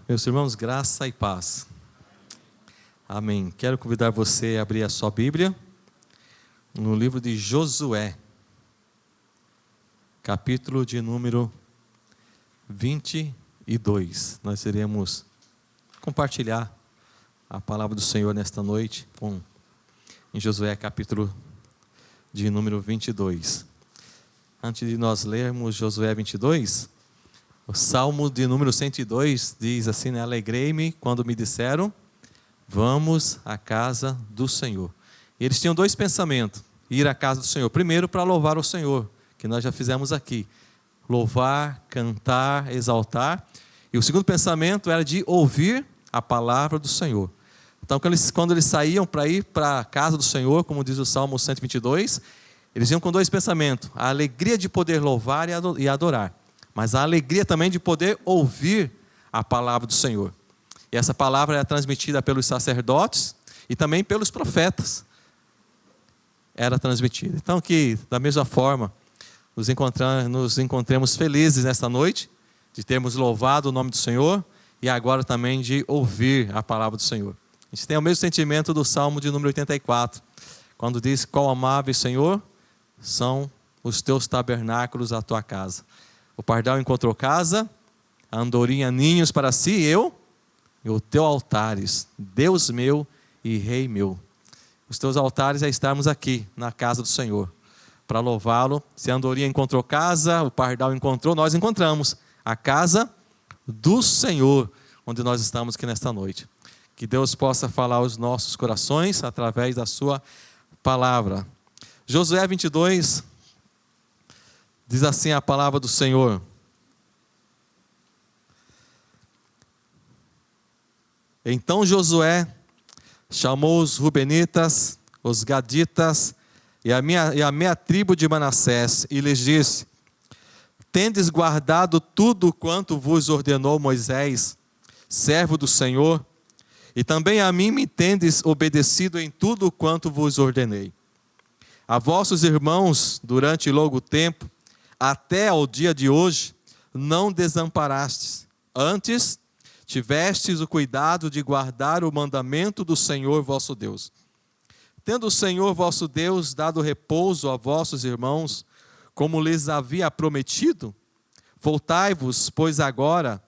Meus irmãos, graça e paz. Amém. Quero convidar você a abrir a sua Bíblia no livro de Josué, capítulo de número 22. Nós iremos compartilhar a palavra do Senhor nesta noite em Josué, capítulo de número 22. Antes de nós lermos Josué 22, o Salmo de número 102 diz assim, né? Alegrei-me quando me disseram, vamos à casa do Senhor. E eles tinham dois pensamentos, ir à casa do Senhor. Primeiro, para louvar o Senhor, que nós já fizemos aqui. Louvar, cantar, exaltar. E o segundo pensamento era de ouvir a palavra do Senhor. Então, quando eles saíam para ir para a casa do Senhor, como diz o Salmo 122, eles iam com dois pensamentos. A alegria de poder louvar e adorar. Mas a alegria também de poder ouvir a palavra do Senhor. E essa palavra é transmitida pelos sacerdotes e também pelos profetas. Era transmitida. Então que, da mesma forma, nos encontremos felizes nesta noite, de termos louvado o nome do Senhor e agora também de ouvir a palavra do Senhor. A gente tem o mesmo sentimento do Salmo de número 84, quando diz, quão amável, Senhor, são os teus tabernáculos à tua casa. O pardal encontrou casa, a andorinha ninhos para si, e o teu altares, Deus meu e Rei meu. Os teus altares é estarmos aqui, na casa do Senhor, para louvá-lo. Se a andorinha encontrou casa, o pardal encontrou, nós encontramos a casa do Senhor, onde nós estamos aqui nesta noite. Que Deus possa falar aos nossos corações, através da sua palavra. Josué 22, diz assim a palavra do Senhor. Então Josué chamou os Rubenitas, os Gaditas e a meia tribo de Manassés e lhes disse, tendes guardado tudo quanto vos ordenou Moisés, servo do Senhor, e também a mim me tendes obedecido em tudo quanto vos ordenei. A vossos irmãos, durante longo tempo, até ao dia de hoje, não desamparastes. Antes, tivestes o cuidado de guardar o mandamento do Senhor vosso Deus. Tendo o Senhor vosso Deus dado repouso a vossos irmãos, como lhes havia prometido, voltai-vos, pois agora,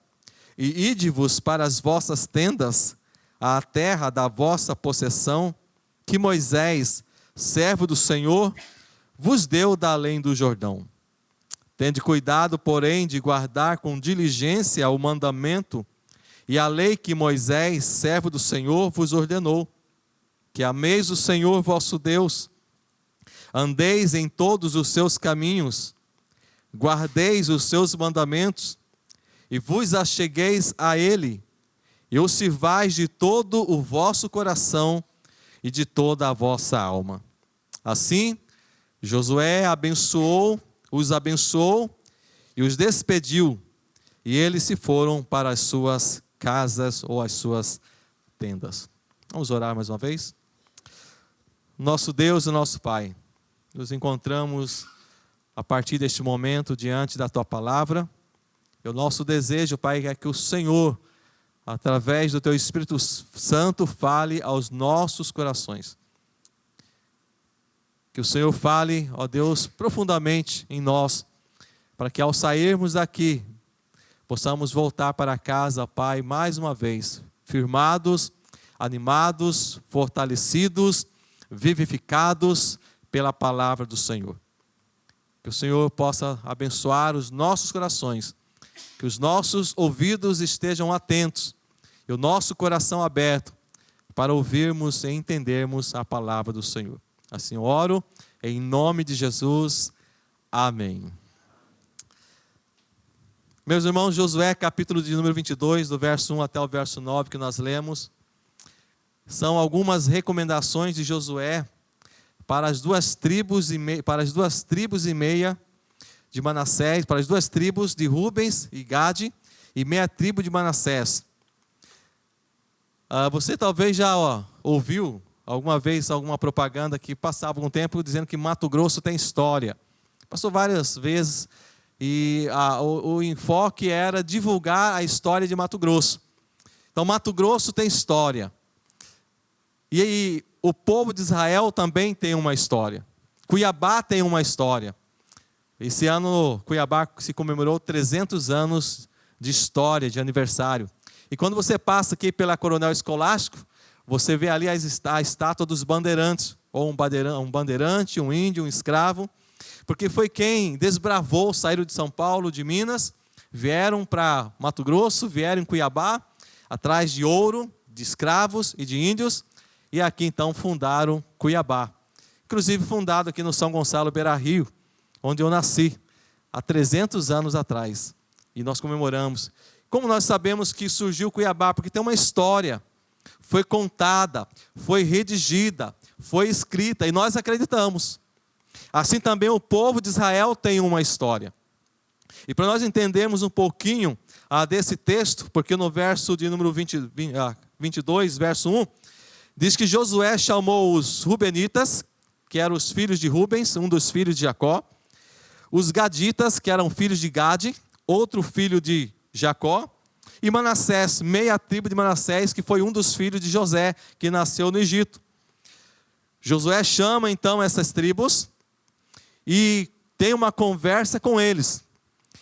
e ide-vos para as vossas tendas, à terra da vossa possessão, que Moisés, servo do Senhor, vos deu da além do Jordão. Tende cuidado, porém, de guardar com diligência o mandamento e a lei que Moisés, servo do Senhor, vos ordenou. Que ameis o Senhor vosso Deus, andeis em todos os seus caminhos, guardeis os seus mandamentos e vos achegueis a Ele, e o sirvais de todo o vosso coração e de toda a vossa alma. Assim, Josué os abençoou e os despediu, e eles se foram para as suas casas ou as suas tendas. Vamos orar mais uma vez? Nosso Deus e nosso Pai, nos encontramos a partir deste momento diante da Tua Palavra, e o nosso desejo, Pai, é que o Senhor, através do Teu Espírito Santo, fale aos nossos corações. Que o Senhor fale, ó Deus, profundamente em nós, para que ao sairmos daqui, possamos voltar para casa, Pai, mais uma vez, firmados, animados, fortalecidos, vivificados pela palavra do Senhor. Que o Senhor possa abençoar os nossos corações, que os nossos ouvidos estejam atentos e o nosso coração aberto para ouvirmos e entendermos a palavra do Senhor. Assim oro, em nome de Jesus. Amém. Meus irmãos, Josué, capítulo de número 22, do verso 1 até o verso 9 que nós lemos, são algumas recomendações de Josué para as duas tribos e meia de Manassés, para as duas tribos de Rubens e Gade e meia tribo de Manassés. Você talvez já ouviu alguma vez alguma propaganda que passava algum tempo dizendo que Mato Grosso tem história. Passou várias vezes e o enfoque era divulgar a história de Mato Grosso. Então, Mato Grosso tem história. E aí, o povo de Israel também tem uma história. Cuiabá tem uma história. Esse ano, Cuiabá se comemorou 300 anos de história, de aniversário. E quando você passa aqui pela Coronel Escolástico, você vê ali a estátua dos bandeirantes, ou um bandeirante, um índio, um escravo, porque foi quem desbravou, saíram de São Paulo, de Minas, vieram para Mato Grosso, vieram em Cuiabá, atrás de ouro, de escravos e de índios, e aqui então fundaram Cuiabá. Inclusive fundado aqui no São Gonçalo Beira-Rio, onde eu nasci, há 300 anos atrás. E nós comemoramos. Como nós sabemos que surgiu Cuiabá? Porque tem uma história, foi contada, foi redigida, foi escrita, e nós acreditamos. Assim também o povo de Israel tem uma história. E para nós entendermos um pouquinho desse texto, porque no verso de número 22, verso 1, diz que Josué chamou os Rubenitas, que eram os filhos de Rubens, um dos filhos de Jacó, os Gaditas, que eram filhos de Gade, outro filho de Jacó, e Manassés, meia tribo de Manassés, que foi um dos filhos de José, que nasceu no Egito. Josué chama então essas tribos e tem uma conversa com eles.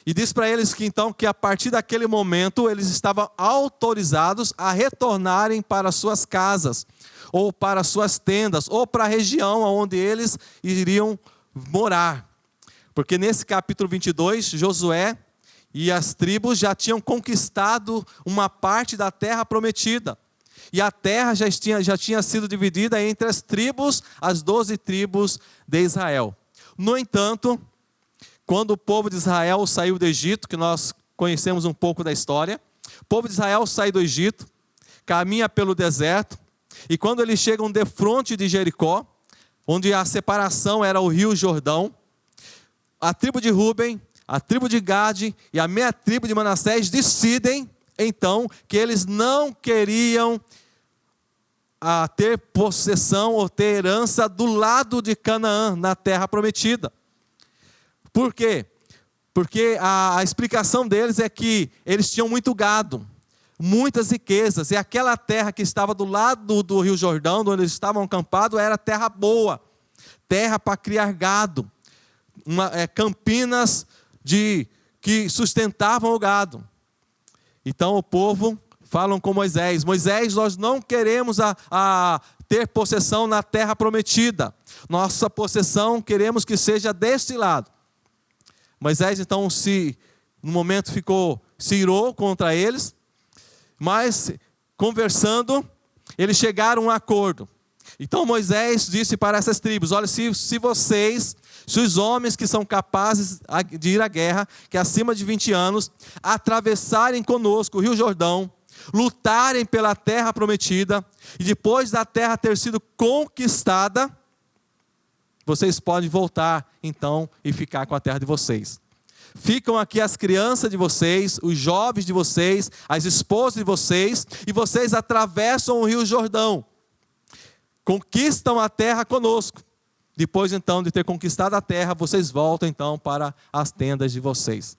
E diz para eles que então que a partir daquele momento eles estavam autorizados a retornarem para suas casas, ou para suas tendas, ou para a região onde eles iriam morar. Porque nesse capítulo 22, Josué e as tribos já tinham conquistado uma parte da terra prometida. E a terra já tinha sido dividida entre as tribos, as 12 tribos de Israel. No entanto, quando o povo de Israel saiu do Egito, que nós conhecemos um pouco da história, o povo de Israel sai do Egito, caminha pelo deserto, e quando eles chegam defronte de Jericó, onde a separação era o rio Jordão, a tribo de Ruben, a tribo de Gade e a meia tribo de Manassés decidem, então, que eles não queriam ter possessão ou ter herança do lado de Canaã, na terra prometida. Por quê? Porque a explicação deles é que eles tinham muito gado, muitas riquezas, e aquela terra que estava do lado do rio Jordão, onde eles estavam acampados, era terra boa, terra para criar gado, campinas que sustentavam o gado. Então o povo falam com Moisés: Moisés, nós não queremos ter possessão na terra prometida, nossa possessão queremos que seja deste lado. Moisés então no momento se irou contra eles, mas conversando, eles chegaram a um acordo. Então Moisés disse para essas tribos: olha, se os homens que são capazes de ir à guerra, que acima de 20 anos, atravessarem conosco o rio Jordão, lutarem pela terra prometida, e depois da terra ter sido conquistada, vocês podem voltar então e ficar com a terra de vocês. Ficam aqui as crianças de vocês, os jovens de vocês, as esposas de vocês, e vocês atravessam o rio Jordão, conquistam a terra conosco. Depois então de ter conquistado a terra, vocês voltam então para as tendas de vocês.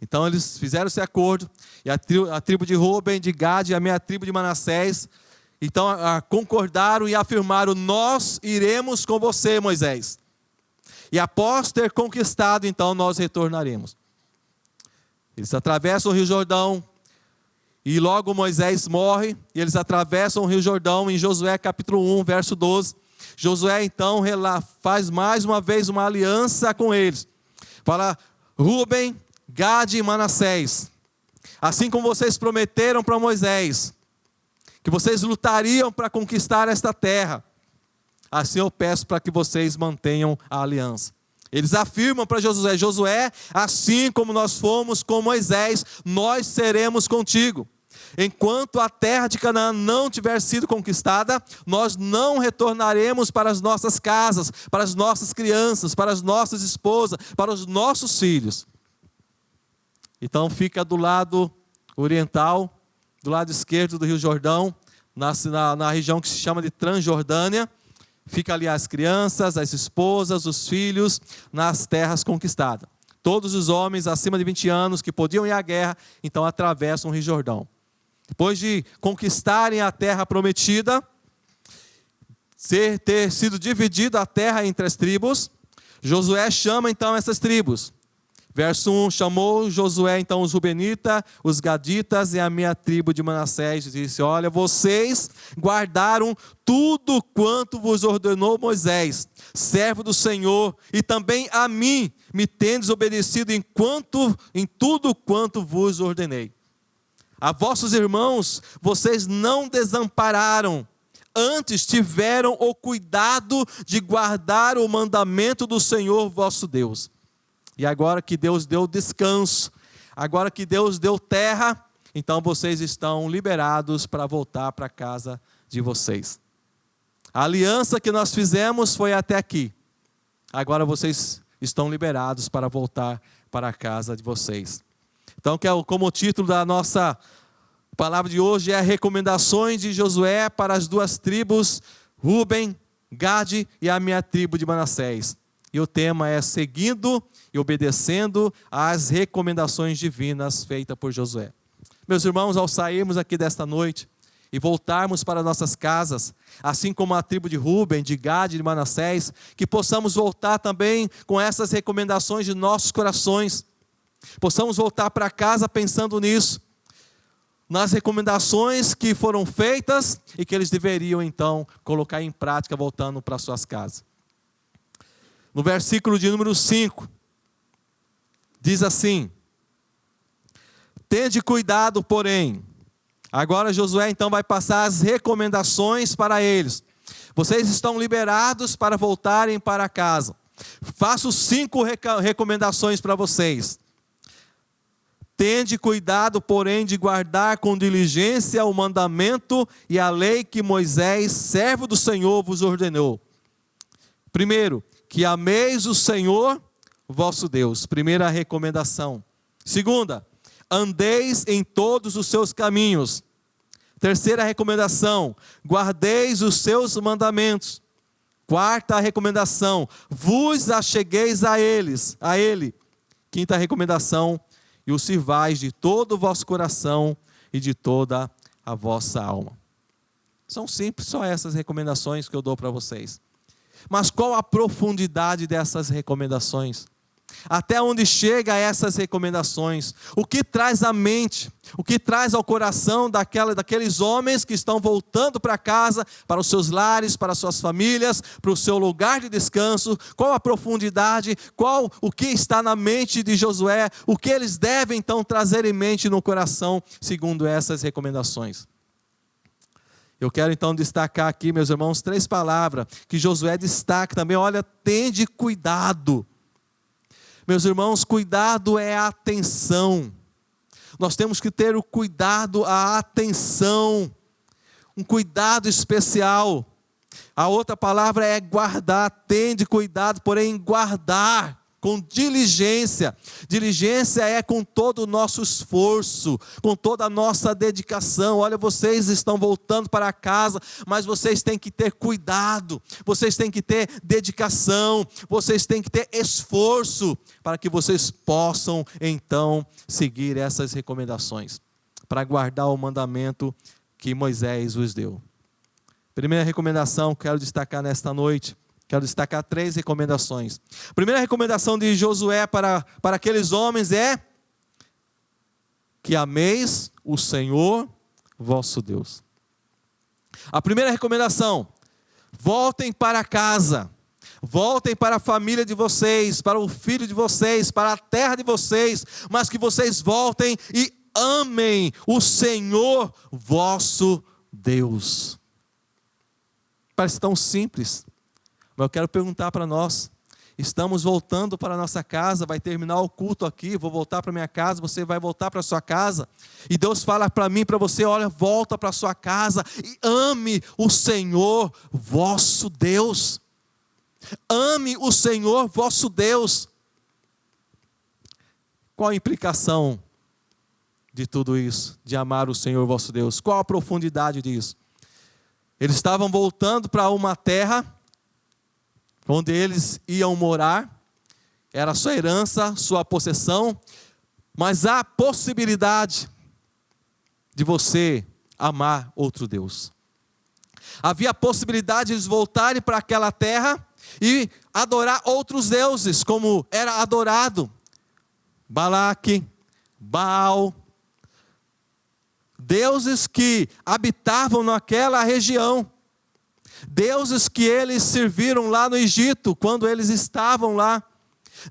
Então eles fizeram esse acordo, e a tribo de Ruben, de Gade e a meia tribo de Manassés, então concordaram e afirmaram: nós iremos com você, Moisés. E após ter conquistado, então nós retornaremos. Eles atravessam o rio Jordão, e logo Moisés morre, e eles atravessam o rio Jordão em Josué capítulo 1, verso 12. Josué então faz mais uma vez uma aliança com eles. Fala: Ruben, Gade e Manassés, assim como vocês prometeram para Moisés, que vocês lutariam para conquistar esta terra, assim eu peço para que vocês mantenham a aliança. Eles afirmam para Josué: Josué, assim como nós fomos com Moisés, nós seremos contigo. Enquanto a terra de Canaã não tiver sido conquistada, nós não retornaremos para as nossas casas, para as nossas crianças, para as nossas esposas, para os nossos filhos. Então fica do lado oriental, do lado esquerdo do rio Jordão, na região que se chama de Transjordânia. Fica ali as crianças, as esposas, os filhos, nas terras conquistadas. Todos os homens acima de 20 anos que podiam ir à guerra, então atravessam o rio Jordão. Depois de conquistarem a terra prometida, ter sido dividida a terra entre as tribos, Josué chama então essas tribos. Verso 1, chamou Josué então os Rubenitas, os Gaditas e a minha tribo de Manassés, e disse: olha, vocês guardaram tudo quanto vos ordenou Moisés, servo do Senhor, e também a mim me tendes obedecido em tudo quanto vos ordenei. A vossos irmãos vocês não desampararam, antes tiveram o cuidado de guardar o mandamento do Senhor vosso Deus. E agora que Deus deu descanso, agora que Deus deu terra, então vocês estão liberados para voltar para a casa de vocês. A aliança que nós fizemos foi até aqui. Agora vocês estão liberados para voltar para a casa de vocês. Então, como o título da nossa palavra de hoje é recomendações de Josué para as duas tribos, Ruben, Gade e a minha tribo de Manassés. E o tema é seguindo e obedecendo às recomendações divinas feitas por Josué. Meus irmãos, ao sairmos aqui desta noite e voltarmos para nossas casas, assim como a tribo de Ruben, de Gade e de Manassés, que possamos voltar também com essas recomendações de nossos corações, possamos voltar para casa pensando nisso, nas recomendações que foram feitas e que eles deveriam então colocar em prática voltando para suas casas. No versículo de número 5, diz assim: tende cuidado, porém. Agora Josué então vai passar as recomendações para eles. Vocês estão liberados para voltarem para casa. Faço 5 recomendações para vocês. Tende cuidado, porém, de guardar com diligência o mandamento e a lei que Moisés, servo do Senhor, vos ordenou. Primeiro, que ameis o Senhor, vosso Deus. Primeira recomendação. Segunda, andeis em todos os seus caminhos. Terceira recomendação, guardeis os seus mandamentos. Quarta recomendação, vos achegueis a ele. Quinta recomendação, e o sirvais de todo o vosso coração e de toda a vossa alma. São simples, só essas recomendações que eu dou para vocês. Mas qual a profundidade dessas recomendações? Até onde chega essas recomendações? O que traz à mente? O que traz ao coração daqueles homens que estão voltando para casa, para os seus lares, para as suas famílias, para o seu lugar de descanso? Qual a profundidade? O que está na mente de Josué? O que eles devem então trazer em mente no coração, segundo essas recomendações? Eu quero então destacar aqui, meus irmãos, 3 palavras que Josué destaca também. Olha, tende cuidado. Meus irmãos, cuidado é atenção. Nós temos que ter o cuidado, a atenção, um cuidado especial. A outra palavra é guardar. Tende cuidado, porém guardar com diligência. Diligência é com todo o nosso esforço, com toda a nossa dedicação. Olha, vocês estão voltando para casa, mas vocês têm que ter cuidado, vocês têm que ter dedicação, vocês têm que ter esforço, para que vocês possam então seguir essas recomendações, para guardar o mandamento que Moisés vos deu. Primeira recomendação que quero destacar nesta noite. Quero destacar 3 recomendações. A primeira recomendação de Josué para aqueles homens é que ameis o Senhor vosso Deus. A primeira recomendação: voltem para casa, voltem para a família de vocês, para o filho de vocês, para a terra de vocês, mas que vocês voltem e amem o Senhor vosso Deus. Parece tão simples. Mas eu quero perguntar para nós, estamos voltando para a nossa casa, vai terminar o culto aqui, vou voltar para a minha casa, você vai voltar para a sua casa, e Deus fala para mim, para você, olha, volta para a sua casa e ame o Senhor vosso Deus. Ame o Senhor vosso Deus. Qual a implicação de tudo isso, de amar o Senhor vosso Deus? Qual a profundidade disso? Eles estavam voltando para uma terra onde eles iam morar, era sua herança, sua possessão, mas há possibilidade de você amar outro Deus. Havia a possibilidade de eles voltarem para aquela terra e adorar outros deuses, como era adorado Balaque, Baal, deuses que habitavam naquela região, deuses que eles serviram lá no Egito, quando eles estavam lá,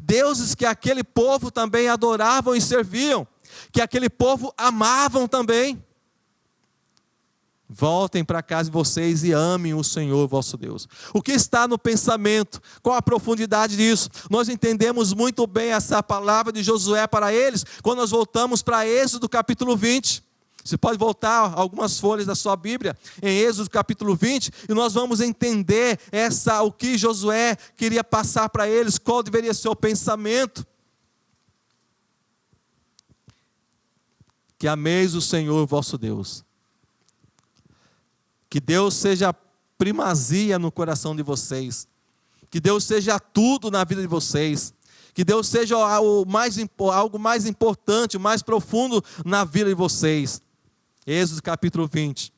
deuses que aquele povo também adoravam e serviam, que aquele povo amavam também. Voltem para casa de vocês e amem o Senhor vosso Deus. O que está no pensamento? Qual a profundidade disso? Nós entendemos muito bem essa palavra de Josué para eles, quando nós voltamos para Êxodo capítulo 20. Você pode voltar algumas folhas da sua Bíblia, em Êxodo capítulo 20, e nós vamos entender o que Josué queria passar para eles, qual deveria ser o pensamento. Que ameis o Senhor vosso Deus. Que Deus seja primazia no coração de vocês. Que Deus seja tudo na vida de vocês. Que Deus seja algo mais importante, mais profundo na vida de vocês. Êxodo capítulo 20.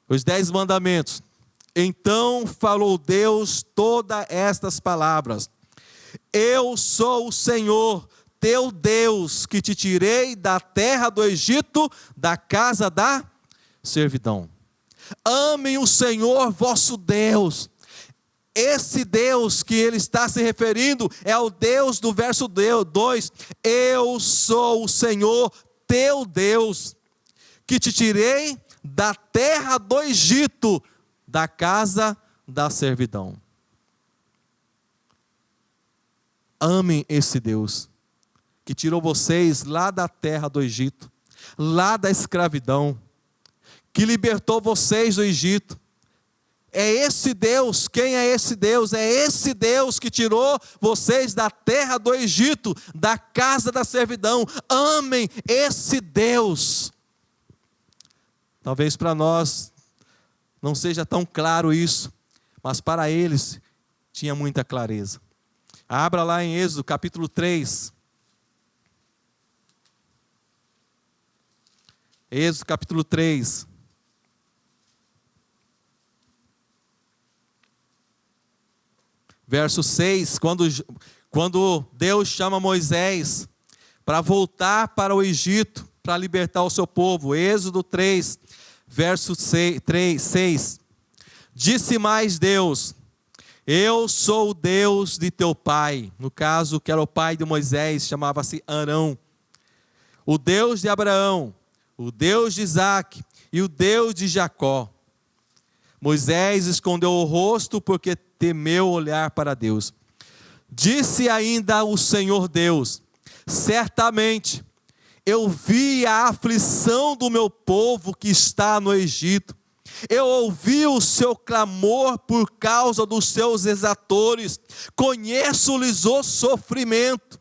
Os 10 mandamentos. Então falou Deus todas estas palavras. Eu sou o Senhor, teu Deus, que te tirei da terra do Egito, da casa da servidão. Amem o Senhor vosso Deus. Esse Deus que ele está se referindo é o Deus do verso 2. Eu sou o Senhor teu Deus, que te tirei da terra do Egito, da casa da servidão. Amem esse Deus, que tirou vocês lá da terra do Egito, lá da escravidão, que libertou vocês do Egito. É esse Deus. Quem é esse Deus? É esse Deus que tirou vocês da terra do Egito, da casa da servidão. Amem esse Deus. Talvez para nós não seja tão claro isso, mas para eles tinha muita clareza. Abra lá em Êxodo capítulo 3. Êxodo capítulo 3. Verso 6, quando Deus chama Moisés para voltar para o Egito, para libertar o seu povo. Êxodo 3, verso 6. Disse mais Deus: eu sou o Deus de teu pai. No caso, que era o pai de Moisés, chamava-se Arão. O Deus de Abraão, o Deus de Isaque e o Deus de Jacó. Moisés escondeu o rosto porque temeu olhar para Deus. Disse ainda o Senhor Deus: certamente eu vi a aflição do meu povo que está no Egito. Eu ouvi o seu clamor por causa dos seus exatores. Conheço-lhes o sofrimento.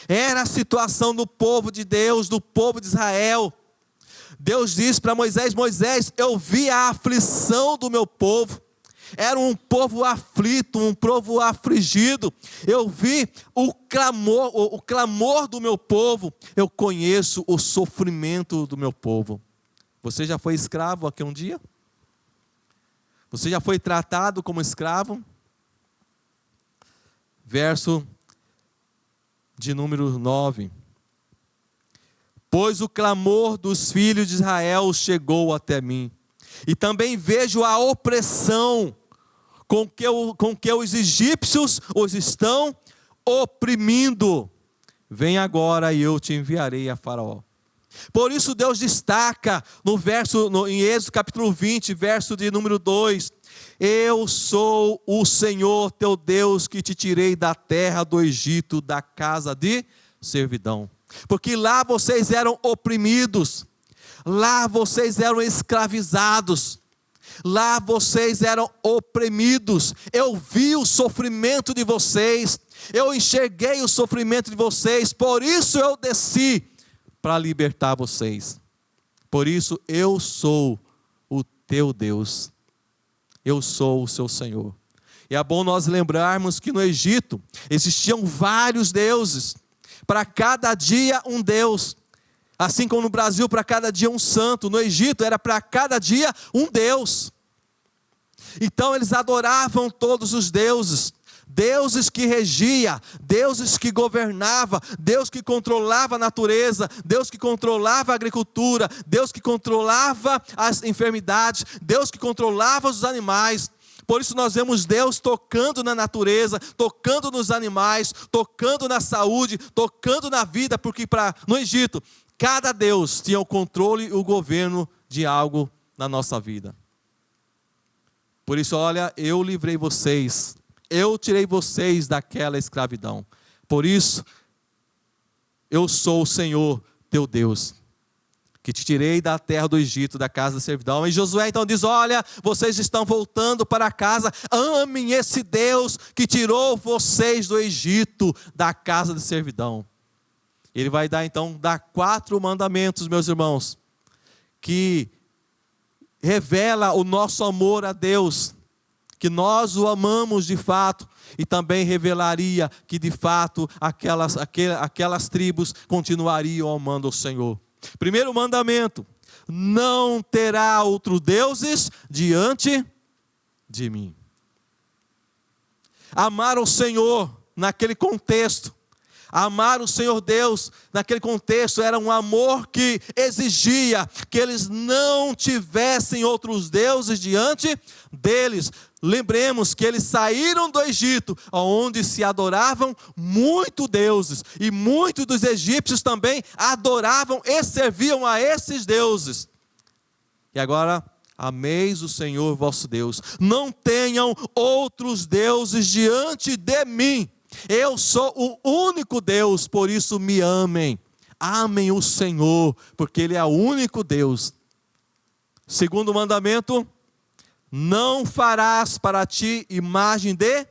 Era a situação do povo de Deus, do povo de Israel. Deus disse para Moisés: Moisés, eu vi a aflição do meu povo. Era um povo aflito, um povo afligido. Eu vi o clamor do meu povo. Eu conheço o sofrimento do meu povo. Você já foi escravo aqui um dia? Você já foi tratado como escravo? Verso de número 9. Pois o clamor dos filhos de Israel chegou até mim. E também vejo a opressão com que os egípcios os estão oprimindo. Vem agora e eu te enviarei a Faraó. Por isso Deus destaca em Êxodo capítulo 20, verso de número 2. Eu sou o Senhor teu Deus que te tirei da terra do Egito, da casa de servidão. Porque lá vocês eram oprimidos, lá vocês eram escravizados, lá vocês eram oprimidos. Eu vi o sofrimento de vocês, eu enxerguei o sofrimento de vocês, por isso eu desci para libertar vocês. Por isso eu sou o teu Deus, eu sou o seu Senhor. E é bom nós lembrarmos que no Egito existiam vários deuses, para cada dia um Deus. Assim como no Brasil, para cada dia um santo, no Egito era para cada dia um Deus. Então eles adoravam todos os deuses. Deuses que regia, deuses que governava, Deus que controlava a natureza, Deus que controlava a agricultura, Deus que controlava as enfermidades, Deus que controlava os animais. Por isso nós vemos Deus tocando na natureza, tocando nos animais, tocando na saúde, tocando na vida, porque no Egito, cada Deus tinha o controle e o governo de algo na nossa vida. Por isso, olha, eu livrei vocês, eu tirei vocês daquela escravidão. Por isso, eu sou o Senhor teu Deus, que te tirei da terra do Egito, da casa da servidão. E Josué então diz, olha, vocês estão voltando para casa, amem esse Deus que tirou vocês do Egito, da casa de servidão. Ele vai dar 4 mandamentos, meus irmãos, que revela o nosso amor a Deus, que nós o amamos de fato, e também revelaria que de fato aquelas tribos continuariam amando o Senhor. Primeiro mandamento: não terá outros deuses diante de mim. Amar o Senhor naquele contexto, amar o Senhor Deus naquele contexto era um amor que exigia que eles não tivessem outros deuses diante deles. Lembremos que eles saíram do Egito, onde se adoravam muitos deuses, e muitos dos egípcios também adoravam e serviam a esses deuses. E agora, ameis o Senhor vosso Deus, não tenham outros deuses diante de mim. Eu sou o único Deus, por isso me amem. Amem o Senhor, porque Ele é o único Deus. Segundo mandamento: não farás para ti imagem de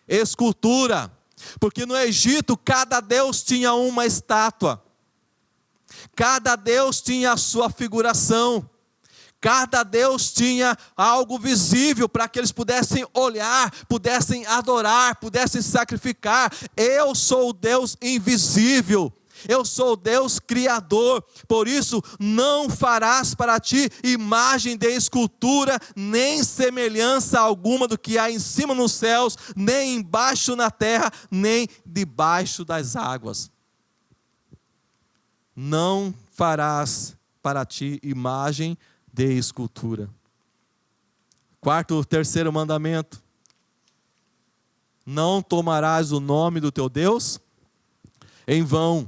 escultura. Porque no Egito cada Deus tinha uma estátua. Cada Deus tinha a sua figuração. Cada Deus tinha algo visível para que eles pudessem olhar, pudessem adorar, pudessem sacrificar. Eu sou o Deus invisível. Eu sou o Deus criador. Por isso, não farás para ti imagem de escultura, nem semelhança alguma do que há em cima nos céus, nem embaixo na terra, nem debaixo das águas. Não farás para ti imagem de escultura. Terceiro mandamento: não tomarás o nome do teu Deus em vão.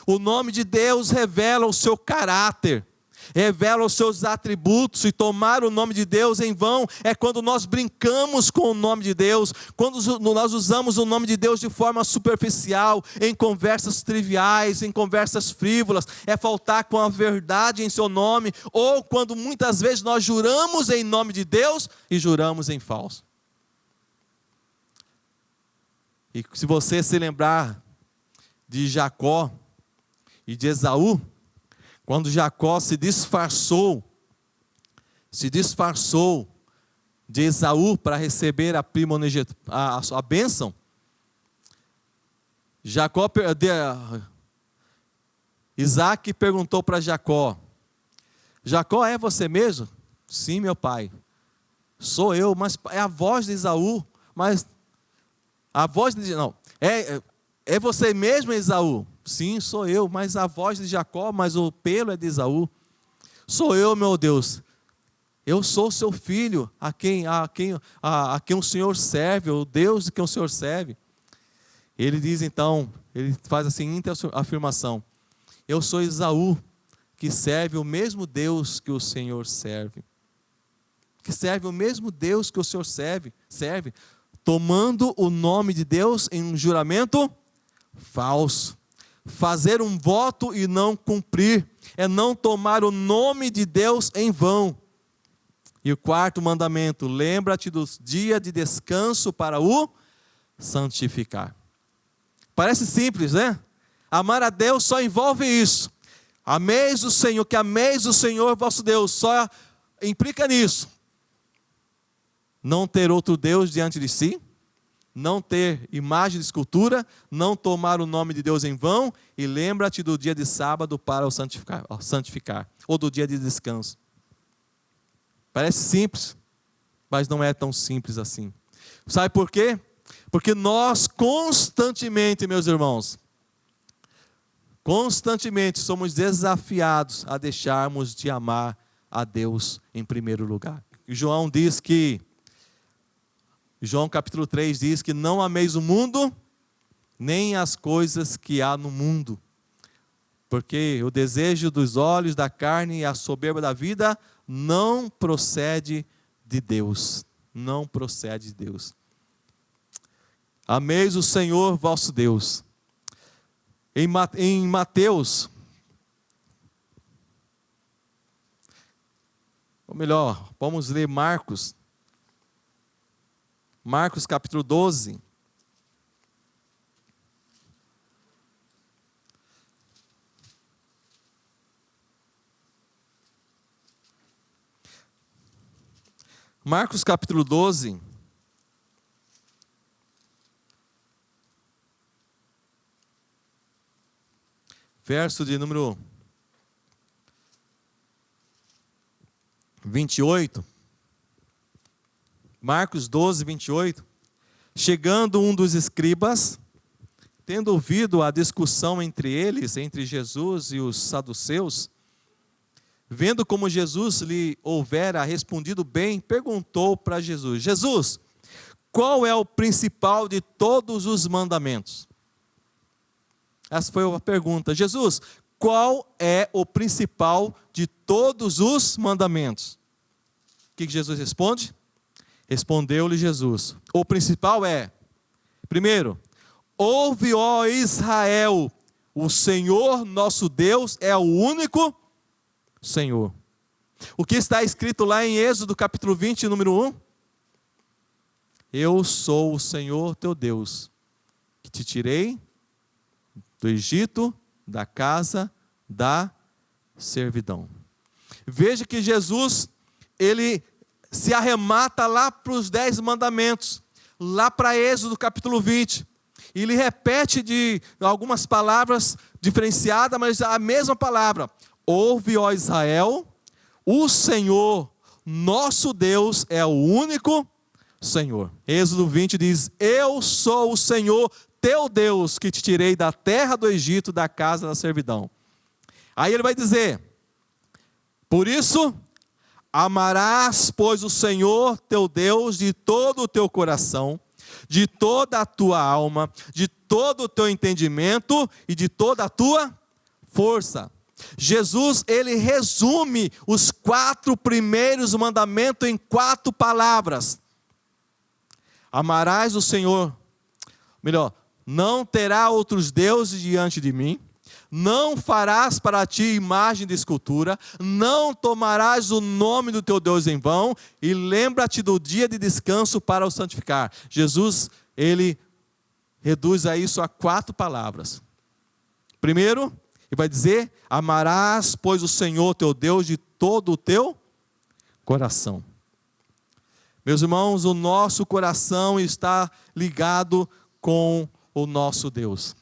O nome de Deus revela o seu caráter, revela os seus atributos, e tomar o nome de Deus em vão é quando nós brincamos com o nome de Deus, quando nós usamos o nome de Deus de forma superficial, em conversas triviais, em conversas frívolas, é faltar com a verdade em seu nome, ou quando muitas vezes nós juramos em nome de Deus e juramos em falso. E se você se lembrar de Jacó e de Esaú, quando Jacó se disfarçou de Esaú para receber a primogenitura, a bênção, Isaac perguntou para Jacó: Jacó, é você mesmo? Sim, meu pai. Sou eu, mas é a voz de Esaú, mas a voz de... Não, é você mesmo, Esaú? Sim, sou eu, mas a voz de Jacó, mas o pelo é de Esaú. Sou eu, meu Deus. Eu sou seu filho, a quem o Senhor serve, o Deus de quem o Senhor serve. Ele diz então, ele faz a seguinte afirmação: eu sou Esaú, que serve o mesmo Deus que o Senhor serve. Que serve o mesmo Deus que o Senhor serve, tomando o nome de Deus em um juramento falso. Fazer um voto e não cumprir é não tomar o nome de Deus em vão. E o quarto mandamento: lembra-te dos dias de descanso para o santificar. Parece simples, né? Amar a Deus só envolve isso. Ameis o Senhor, que ameis o Senhor vosso Deus, só implica nisso. Não ter outro Deus diante de si, não ter imagem de escultura, não tomar o nome de Deus em vão, e lembra-te do dia de sábado para o santificar, ou do dia de descanso. Parece simples, mas não é tão simples assim. Sabe por quê? Porque nós constantemente, meus irmãos, constantemente somos desafiados a deixarmos de amar a Deus em primeiro lugar. João diz que, João capítulo 3 diz que não ameis o mundo, nem as coisas que há no mundo. Porque o desejo dos olhos, da carne e a soberba da vida não procede de Deus. Não procede de Deus. Ameis o Senhor vosso Deus. Em Mateus, ou melhor, vamos ler Marcos. Marcos capítulo 12. Marcos capítulo 12. Verso de número 28. Marcos 12, 28. Chegando um dos escribas, tendo ouvido a discussão entre eles, entre Jesus e os saduceus, vendo como Jesus lhe houvera respondido bem, perguntou para Jesus: Jesus, qual é o principal de todos os mandamentos? Essa foi a pergunta. Jesus, qual é o principal de todos os mandamentos? O que Jesus responde? Respondeu-lhe Jesus: o principal é, primeiro, ouve, ó Israel, o Senhor nosso Deus é o único Senhor. O que está escrito lá em Êxodo capítulo 20, número 1? Eu sou o Senhor teu Deus, que te tirei do Egito, da casa da servidão. Veja que Jesus, ele se arremata lá para os 10 mandamentos, lá para Êxodo capítulo 20. E ele repete de algumas palavras diferenciadas, mas a mesma palavra. Ouve, ó Israel, o Senhor, nosso Deus, é o único Senhor. Êxodo 20 diz: eu sou o Senhor teu Deus, que te tirei da terra do Egito, da casa da servidão. Aí ele vai dizer: por isso, amarás, pois, o Senhor teu Deus de todo o teu coração, de toda a tua alma, de todo o teu entendimento e de toda a tua força. Jesus, ele resume os 4 primeiros mandamentos em 4 palavras. Amarás o Senhor, melhor, não terá outros deuses diante de mim, não farás para ti imagem de escultura, não tomarás o nome do teu Deus em vão, e lembra-te do dia de descanso para o santificar. Jesus, ele reduz a isso a 4 palavras. Primeiro, ele vai dizer: amarás, pois, o Senhor teu Deus de todo o teu coração. Meus irmãos, o nosso coração está ligado com o nosso Deus.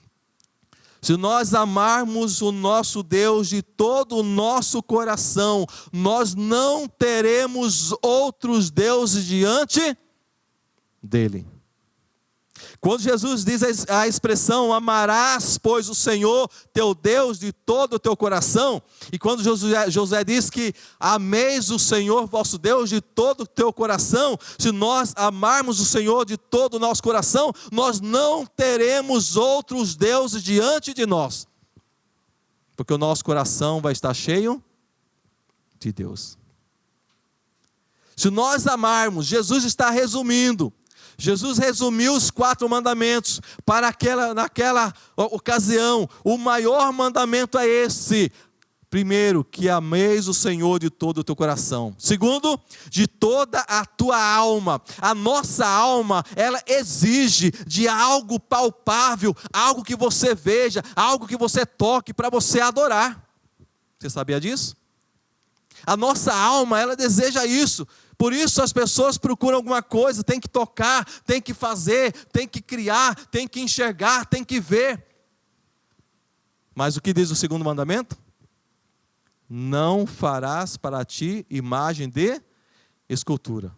Se nós amarmos o nosso Deus de todo o nosso coração, nós não teremos outros deuses diante dele. Quando Jesus diz a expressão: amarás, pois, o Senhor teu Deus de todo o teu coração, e quando Josué diz que ameis o Senhor vosso Deus de todo o teu coração, se nós amarmos o Senhor de todo o nosso coração, nós não teremos outros deuses diante de nós, porque o nosso coração vai estar cheio de Deus. Se nós amarmos, Jesus está resumindo. Jesus resumiu os 4 mandamentos para naquela ocasião. O maior mandamento é esse: primeiro, que ameis o Senhor de todo o teu coração. Segundo, de toda a tua alma. A nossa alma, ela exige de algo palpável, algo que você veja, algo que você toque para você adorar. Você sabia disso? A nossa alma, ela deseja isso. Por isso as pessoas procuram alguma coisa, tem que tocar, tem que fazer, tem que criar, tem que enxergar, tem que ver. Mas o que diz o segundo mandamento? Não farás para ti imagem de escultura.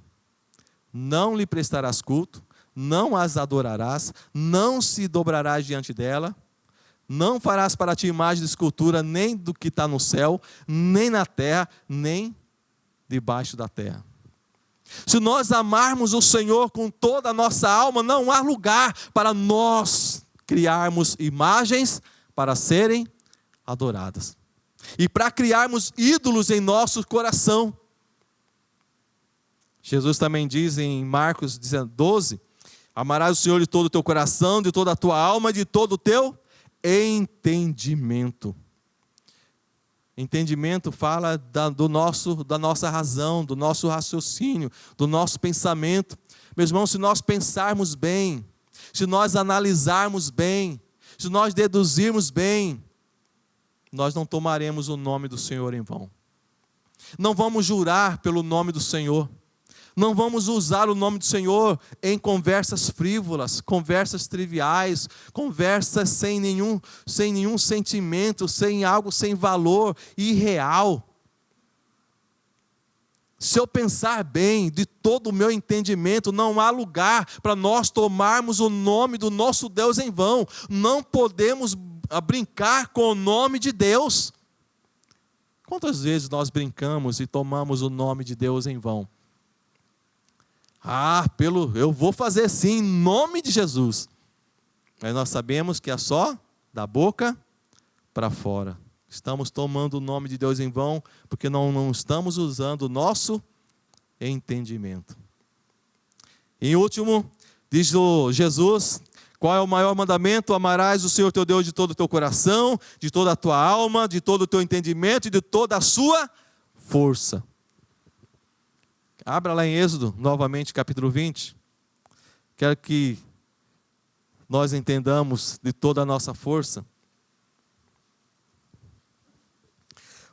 Não lhe prestarás culto, não as adorarás, não se dobrarás diante dela, não farás para ti imagem de escultura, nem do que está no céu, nem na terra, nem debaixo da terra. Se nós amarmos o Senhor com toda a nossa alma, não há lugar para nós criarmos imagens para serem adoradas. E para criarmos ídolos em nosso coração. Jesus também diz em Marcos 12, amarás o Senhor de todo o teu coração, de toda a tua alma, de todo o teu entendimento. Entendimento fala da nossa razão, do nosso raciocínio, do nosso pensamento. Meus irmãos, se nós pensarmos bem, se nós analisarmos bem, se nós deduzirmos bem, nós não tomaremos o nome do Senhor em vão. Não vamos jurar pelo nome do Senhor. Não vamos usar o nome do Senhor em conversas frívolas, conversas triviais, conversas sem nenhum sentimento, sem valor, irreal. Se eu pensar bem, de todo o meu entendimento, não há lugar para nós tomarmos o nome do nosso Deus em vão. Não podemos brincar com o nome de Deus. Quantas vezes nós brincamos e tomamos o nome de Deus em vão? Eu vou fazer sim, em nome de Jesus. Mas nós sabemos que é só da boca para fora. Estamos tomando o nome de Deus em vão, porque não estamos usando o nosso entendimento. Em último, diz Jesus, qual é o maior mandamento? Amarás o Senhor teu Deus de todo o teu coração, de toda a tua alma, de todo o teu entendimento e de toda a sua força. Abra lá em Êxodo, novamente, capítulo 20. Quero que nós entendamos de toda a nossa força.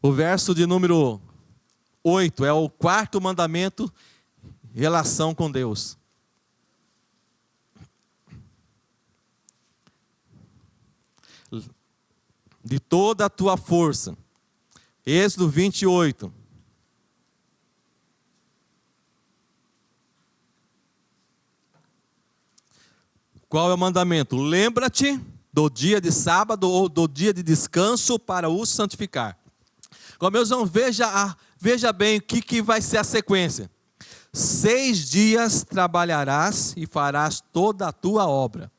O verso de número 8 é o quarto mandamento, relação com Deus. De toda a tua força. Êxodo 28. Qual é o mandamento? Lembra-te do dia de sábado ou do dia de descanso para o santificar. Agora, meus irmãos, veja bem o que vai ser a sequência. 6 dias trabalharás e farás toda a tua obra.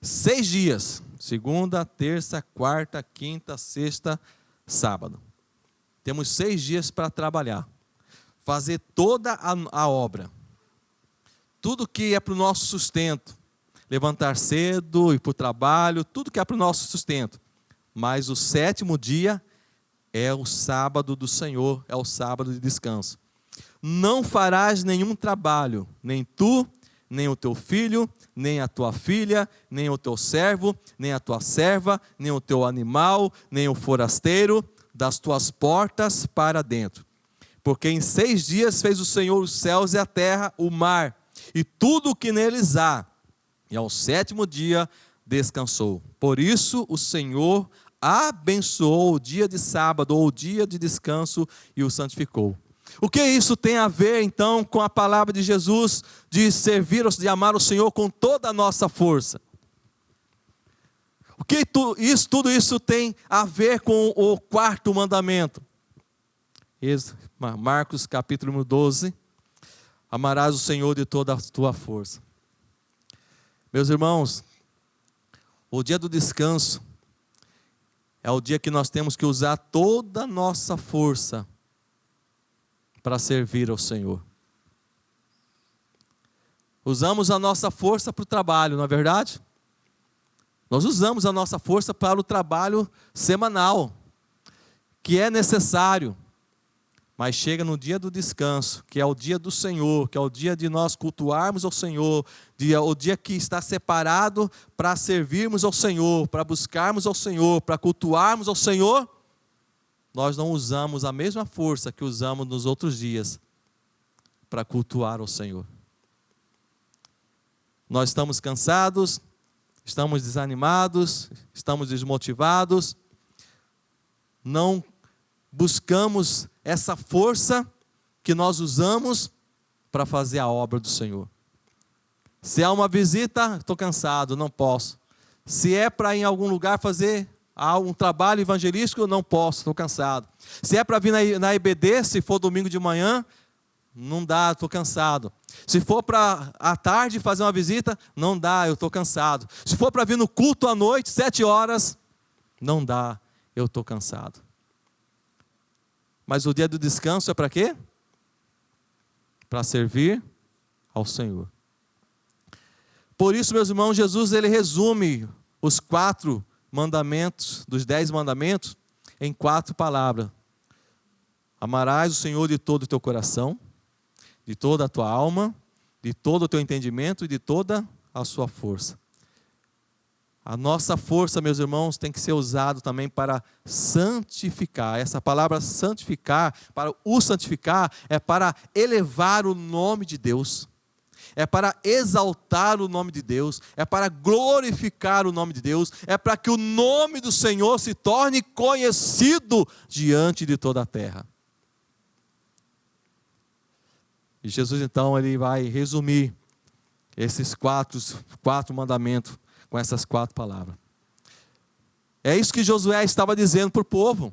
6 dias. Segunda, terça, quarta, quinta, sexta, sábado. Temos 6 dias para trabalhar. Fazer toda a obra. Tudo que é para o nosso sustento, levantar cedo, ir para o trabalho, tudo que é para o nosso sustento. Mas o 7º dia é o sábado do Senhor, é o sábado de descanso. Não farás nenhum trabalho, nem tu, nem o teu filho, nem a tua filha, nem o teu servo, nem a tua serva, nem o teu animal, nem o forasteiro, das tuas portas para dentro. Porque em 6 dias fez o Senhor os céus e a terra, o mar, e tudo o que neles há, e ao 7º dia descansou. Por isso o Senhor abençoou o dia de sábado, ou o dia de descanso, e o santificou. O que isso tem a ver então com a palavra de Jesus, de servir, de amar o Senhor com toda a nossa força? O que tudo isso tem a ver com o 4º mandamento? Marcos capítulo 12. Amarás o Senhor de toda a tua força. Meus irmãos, o dia do descanso é o dia que nós temos que usar toda a nossa força para servir ao Senhor. Usamos a nossa força para o trabalho, não é verdade? Nós usamos a nossa força para o trabalho semanal, que é necessário. Mas chega no dia do descanso, que é o dia do Senhor, que é o dia de nós cultuarmos ao Senhor, o dia que está separado para servirmos ao Senhor, para buscarmos ao Senhor, para cultuarmos ao Senhor. nós não usamos a mesma força que usamos nos outros dias para cultuar o Senhor. Nós estamos cansados, estamos desanimados, estamos desmotivados, não buscamos essa força que nós usamos para fazer a obra do Senhor. Se há uma visita, estou cansado, não posso. Se é para ir em algum lugar fazer um trabalho evangelístico, não posso, estou cansado. Se é para vir na EBD, se for domingo de manhã, não dá, estou cansado. Se for para à tarde fazer uma visita, não dá, eu estou cansado. Se for para vir no culto à noite, 7 horas, não dá, eu estou cansado. Mas o dia do descanso é para quê? Para servir ao Senhor. Por isso, meus irmãos, Jesus ele resume os 4 mandamentos, dos 10 mandamentos, em 4 palavras. Amarás o Senhor de todo o teu coração, de toda a tua alma, de todo o teu entendimento e de toda a sua força. A nossa força, meus irmãos, tem que ser usada também para santificar. Essa palavra santificar, para o santificar, é para elevar o nome de Deus. É para exaltar o nome de Deus, é para glorificar o nome de Deus, é para que o nome do Senhor se torne conhecido diante de toda a terra. E Jesus então ele vai resumir esses quatro mandamentos com essas 4 palavras. É isso que Josué estava dizendo para o povo.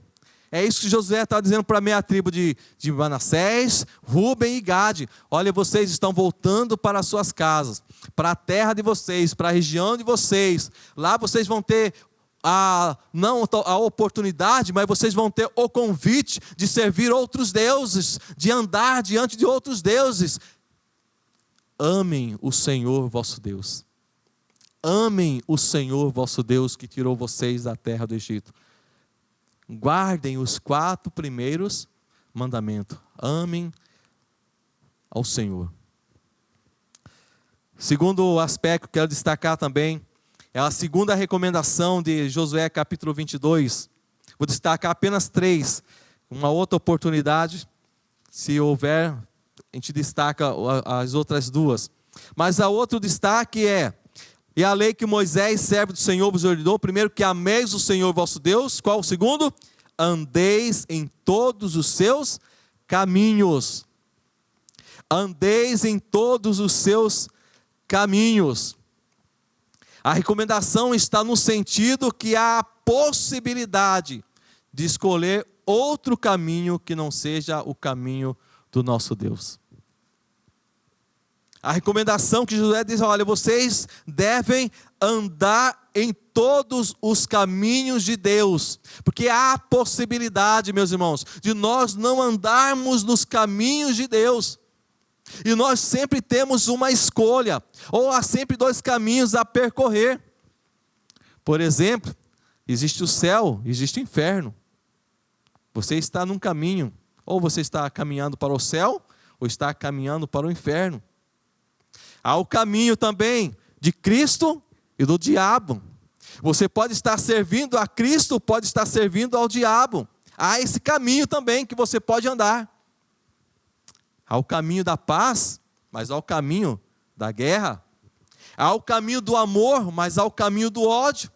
É isso que Josué estava dizendo para a meia tribo de Manassés, Rúben e Gade. Olha, vocês estão voltando para as suas casas, para a terra de vocês, para a região de vocês. Lá vocês vão ter não a oportunidade, mas vocês vão ter o convite de servir outros deuses, de andar diante de outros deuses. Amem o Senhor vosso Deus. Amem o Senhor vosso Deus que tirou vocês da terra do Egito. Guardem os 4 primeiros mandamentos. Amem ao Senhor. Segundo aspecto que eu quero destacar também, é a segunda recomendação de Josué capítulo 22. Vou destacar apenas 3. Uma outra oportunidade, se houver, a gente destaca as outras 2. Mas a outro destaque é: e a lei que Moisés, servo do Senhor, vos ordenou, primeiro, que ameis o Senhor vosso Deus. Qual o segundo? Andeis em todos os seus caminhos. Andeis em todos os seus caminhos. A recomendação está no sentido que há a possibilidade de escolher outro caminho que não seja o caminho do nosso Deus. A recomendação que Josué diz: olha, vocês devem andar em todos os caminhos de Deus, porque há a possibilidade, meus irmãos, de nós não andarmos nos caminhos de Deus, e nós sempre temos uma escolha, ou há sempre 2 caminhos a percorrer. Por exemplo, existe o céu, existe o inferno. Você está num caminho, ou você está caminhando para o céu, ou está caminhando para o inferno. Há o caminho também de Cristo e do diabo. Você pode estar servindo a Cristo, pode estar servindo ao diabo. Há esse caminho também que você pode andar. Há o caminho da paz, mas há o caminho da guerra. Há o caminho do amor, mas há o caminho do ódio.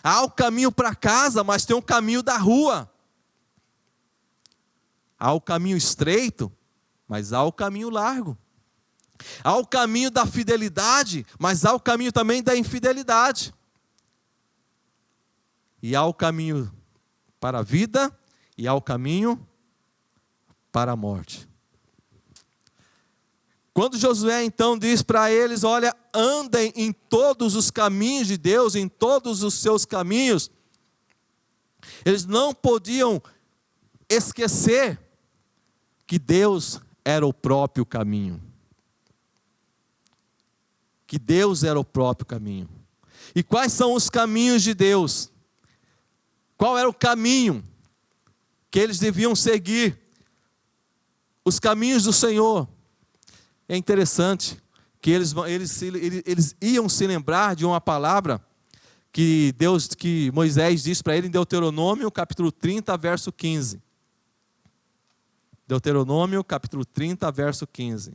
Há o caminho para casa, mas tem o caminho da rua. Há o caminho estreito, mas há o caminho largo. Há o caminho da fidelidade, mas há o caminho também da infidelidade. E há o caminho para a vida, e há o caminho para a morte. Quando Josué então diz para eles: olha, andem em todos os caminhos de Deus, em todos os seus caminhos, eles não podiam esquecer que Deus era o próprio caminho. Que Deus era o próprio caminho. E quais são os caminhos de Deus? Qual era o caminho que eles deviam seguir? Os caminhos do Senhor. É interessante que eles iam se lembrar de uma palavra que Moisés disse para ele em Deuteronômio, capítulo 30, verso 15. Deuteronômio, capítulo 30, verso 15.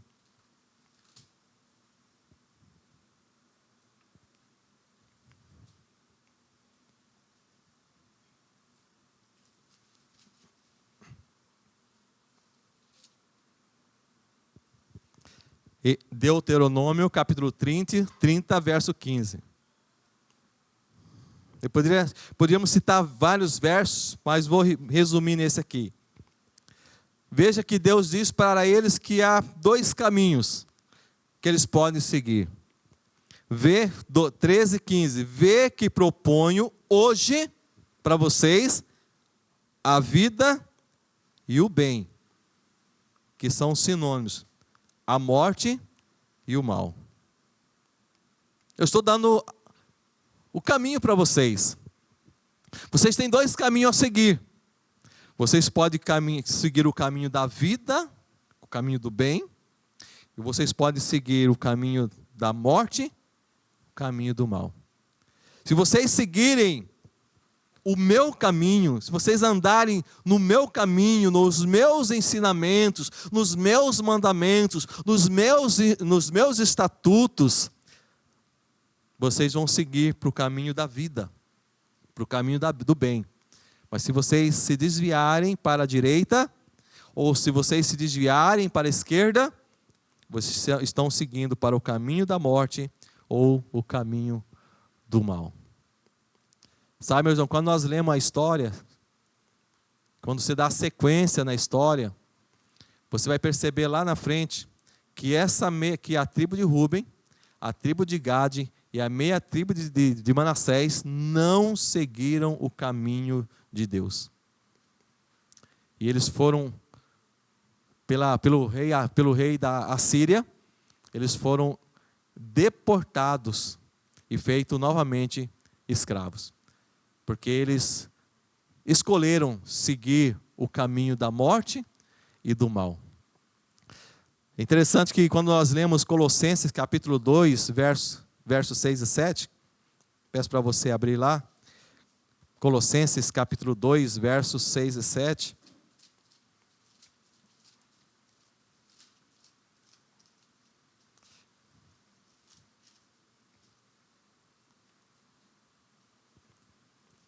Deuteronômio, capítulo 30, verso 15. Poderíamos citar vários versos, mas vou resumir nesse aqui. Veja que Deus diz para eles que há dois caminhos que eles podem seguir. 13:15. Vê que proponho hoje para vocês a vida e o bem, que são sinônimos. A morte e o mal. Eu estou dando o caminho para vocês. Vocês têm dois caminhos a seguir. Vocês podem seguir o caminho da vida, o caminho do bem, e vocês podem seguir o caminho da morte, o caminho do mal. Se vocês seguirem o meu caminho, se vocês andarem no meu caminho, nos meus ensinamentos, nos meus mandamentos, nos meus estatutos, vocês vão seguir para o caminho da vida, para o caminho do bem. Mas se vocês se desviarem para a direita, ou se vocês se desviarem para a esquerda, vocês estão seguindo para o caminho da morte ou o caminho do mal. Sabe, meus irmãos, quando nós lemos a história, quando você dá sequência na história, você vai perceber lá na frente que a tribo de Rúben, a tribo de Gade e a meia tribo de Manassés não seguiram o caminho de Deus. E eles foram, pelo rei da Assíria, eles foram deportados e feitos novamente escravos. Porque eles escolheram seguir o caminho da morte e do mal. É interessante que quando nós lemos Colossenses capítulo 2, versos 6 e 7, peço para você abrir lá, Colossenses capítulo 2, versos 6 e 7.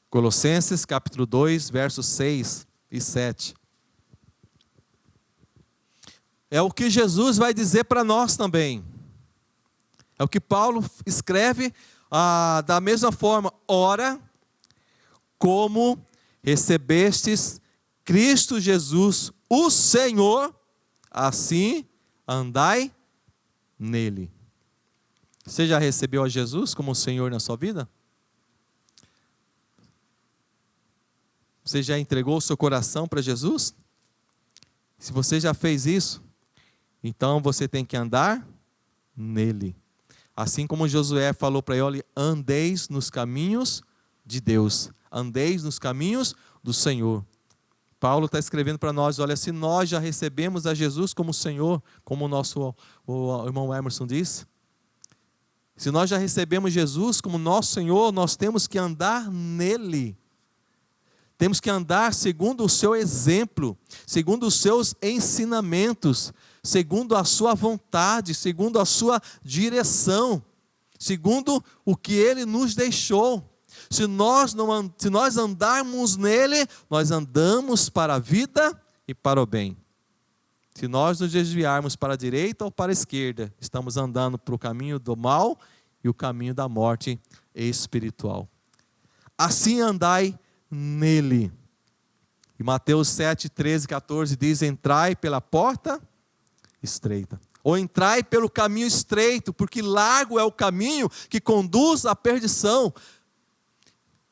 Colossenses capítulo 2, versos 6 e 7. É o que Jesus vai dizer para nós também. É o que Paulo escreve da mesma forma. Ora, como recebestes Cristo Jesus, o Senhor, assim andai nele. Você já recebeu a Jesus como Senhor na sua vida? Você já entregou o seu coração para Jesus? Se você já fez isso, então você tem que andar nele. Assim como Josué falou para ele, andeis nos caminhos de Deus, andeis nos caminhos do Senhor. Paulo está escrevendo para nós, olha, se nós já recebemos a Jesus como Senhor, como o irmão Emerson disse, se nós já recebemos Jesus como nosso Senhor, nós temos que andar nele. Temos que andar segundo o seu exemplo, segundo os seus ensinamentos, segundo a sua vontade, segundo a sua direção, segundo o que ele nos deixou. Se nós andarmos nele, nós andamos para a vida e para o bem. Se nós nos desviarmos para a direita ou para a esquerda, estamos andando para o caminho do mal e o caminho da morte espiritual. Assim andai nele. E Mateus 7, 13, 14 diz, entrai pela porta estreita. Ou entrai pelo caminho estreito, porque largo é o caminho que conduz à perdição.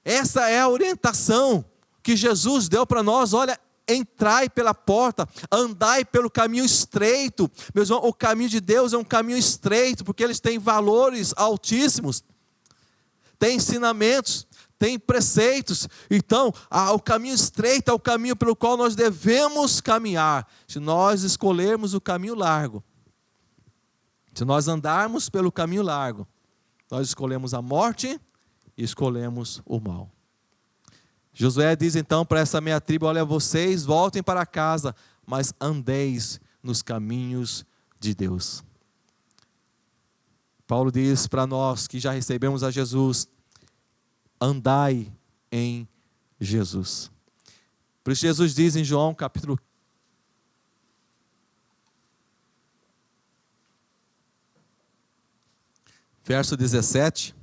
Essa é a orientação que Jesus deu para nós. Olha, entrai pela porta, andai pelo caminho estreito. Meus irmãos, o caminho de Deus é um caminho estreito, porque eles têm valores altíssimos, têm ensinamentos, tem preceitos. Então, o caminho estreito é o caminho pelo qual nós devemos caminhar. Se nós escolhermos o caminho largo, se nós andarmos pelo caminho largo, nós escolhemos a morte e escolhemos o mal. Josué diz então para essa meia tribo: olha, vocês voltem para casa, mas andeis nos caminhos de Deus. Paulo diz para nós que já recebemos a Jesus: andai em Jesus. Por isso Jesus diz em João capítulo 15, verso 17.